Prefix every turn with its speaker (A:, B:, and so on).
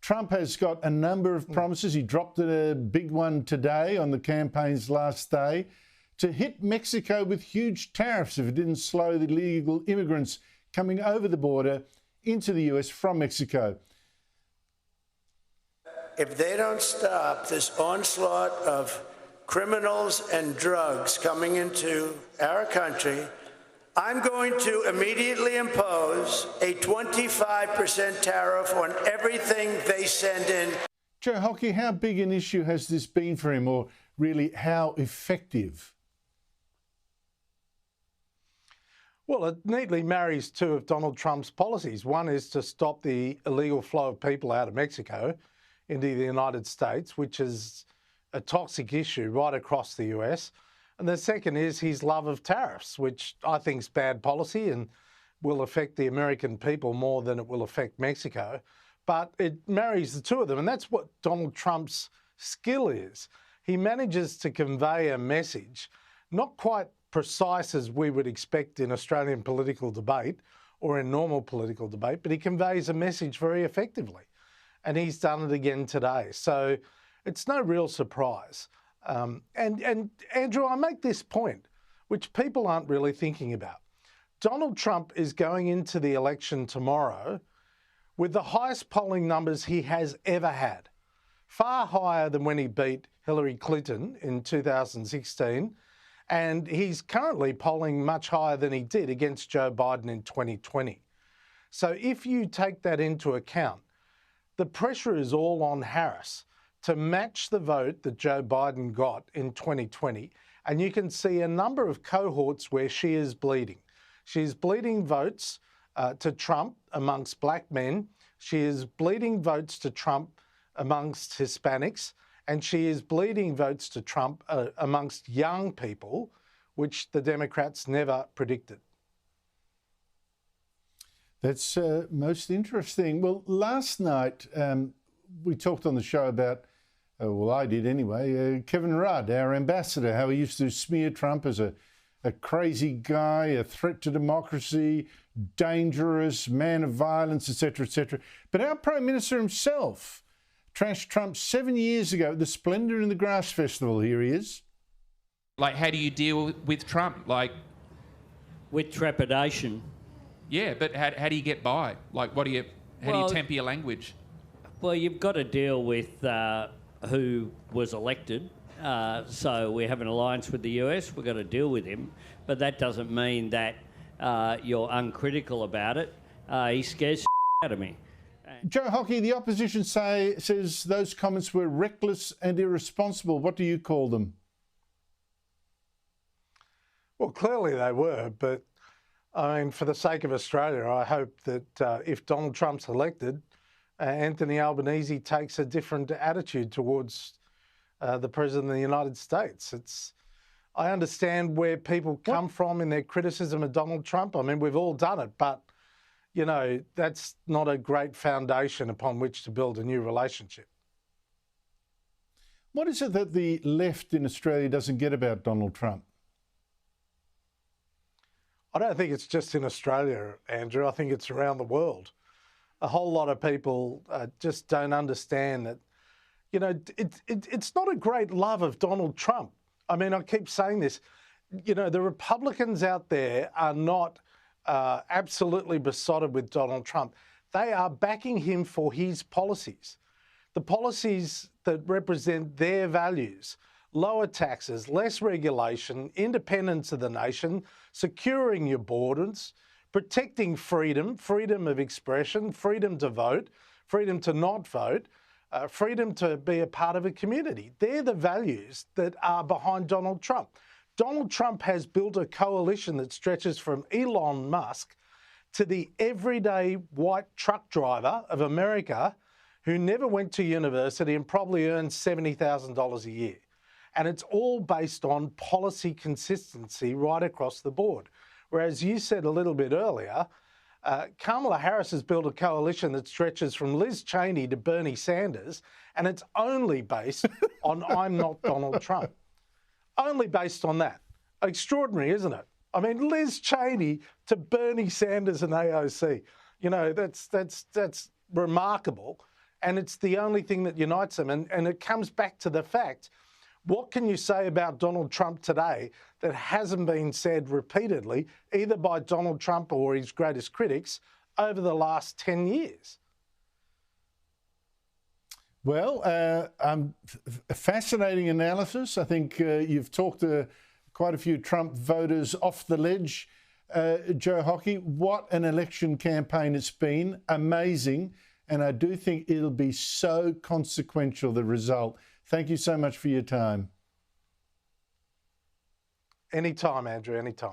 A: Trump has got a number of promises. He dropped a big one today on the campaign's last day to hit Mexico with huge tariffs if it didn't slow the illegal immigrants coming over the border into the US from Mexico.
B: If they don't stop this onslaught of criminals and drugs coming into our country, I'm going to immediately impose a 25% tariff on everything they send in.
A: Joe Hockey, how big an issue has this been for him, or really how effective?
C: Well, it neatly marries two of Donald Trump's policies. One is to stop the illegal flow of people out of Mexico into the United States, which is a toxic issue right across the US. And the second is his love of tariffs, which I think is bad policy and will affect the American people more than it will affect Mexico. But it marries the two of them, and that's what Donald Trump's skill is. He manages to convey a message, not quite precise as we would expect in Australian political debate or in normal political debate, but he conveys a message very effectively. And he's done it again today. So it's no real surprise. And Andrew, I make this point, which people aren't really thinking about. Donald Trump is going into the election tomorrow with the highest polling numbers he has ever had, far higher than when he beat Hillary Clinton in 2016. And he's currently polling much higher than he did against Joe Biden in 2020. So if you take that into account, the pressure is all on Harris to match the vote that Joe Biden got in 2020. And you can see a number of cohorts where she is bleeding. She's bleeding votes to Trump amongst black men. She is bleeding votes to Trump amongst Hispanics. And she is bleeding votes to Trump amongst young people, which the Democrats never predicted.
A: That's most interesting. Well, last night we talked on the show about, well, I did anyway, Kevin Rudd, our ambassador, how he used to smear Trump as a crazy guy, a threat to democracy, dangerous, man of violence, etc., etc. But our Prime Minister himself trashed Trump 7 years ago at the Splendour in the Grass Festival. Here he is.
D: Like, how do you deal with Trump? Like,
E: with trepidation.
D: Yeah, but how do you get by? Like, how do you temper your language?
E: Well, you've got to deal with who was elected. So we have an alliance with the US. We've got to deal with him. But that doesn't mean that you're uncritical about it. He scares out of me.
A: Joe Hockey, the opposition says those comments were reckless and irresponsible. What do you call them?
C: Well, clearly they were, but I mean, for the sake of Australia, I hope that if Donald Trump's elected, Anthony Albanese takes a different attitude towards the President of the United States. I understand where people come from in their criticism of Donald Trump. I mean, we've all done it, but you know, that's not a great foundation upon which to build a new relationship.
A: What is it that the left in Australia doesn't get about Donald Trump?
C: I don't think it's just in Australia, Andrew. I think it's around the world. A whole lot of people just don't understand that, you know, it's not a great love of Donald Trump. I mean, I keep saying this. You know, the Republicans out there are not absolutely besotted with Donald Trump. They are backing him for his policies, the policies that represent their values: lower taxes, less regulation, independence of the nation, securing your borders, protecting freedom, freedom of expression, freedom to vote, freedom to not vote, freedom to be a part of a community. They're the values that are behind Donald Trump. Donald Trump has built a coalition that stretches from Elon Musk to the everyday white truck driver of America who never went to university and probably earns $70,000 a year. And it's all based on policy consistency right across the board. Whereas you said a little bit earlier, Kamala Harris has built a coalition that stretches from Liz Cheney to Bernie Sanders, and it's only based on I'm not Donald Trump. Only based on that. Extraordinary, isn't it? I mean, Liz Cheney to Bernie Sanders and AOC. You know, that's remarkable. and it's the only thing that unites them. And it comes back to the fact, what can you say about Donald Trump today that hasn't been said repeatedly, either by Donald Trump or his greatest critics, over the last 10 years?
A: Well, fascinating analysis. I think you've talked to quite a few Trump voters off the ledge. Joe Hockey, what an election campaign it's been. Amazing. And I do think it'll be so consequential, the result. Thank you so much for your time.
C: Anytime, Andrew, anytime.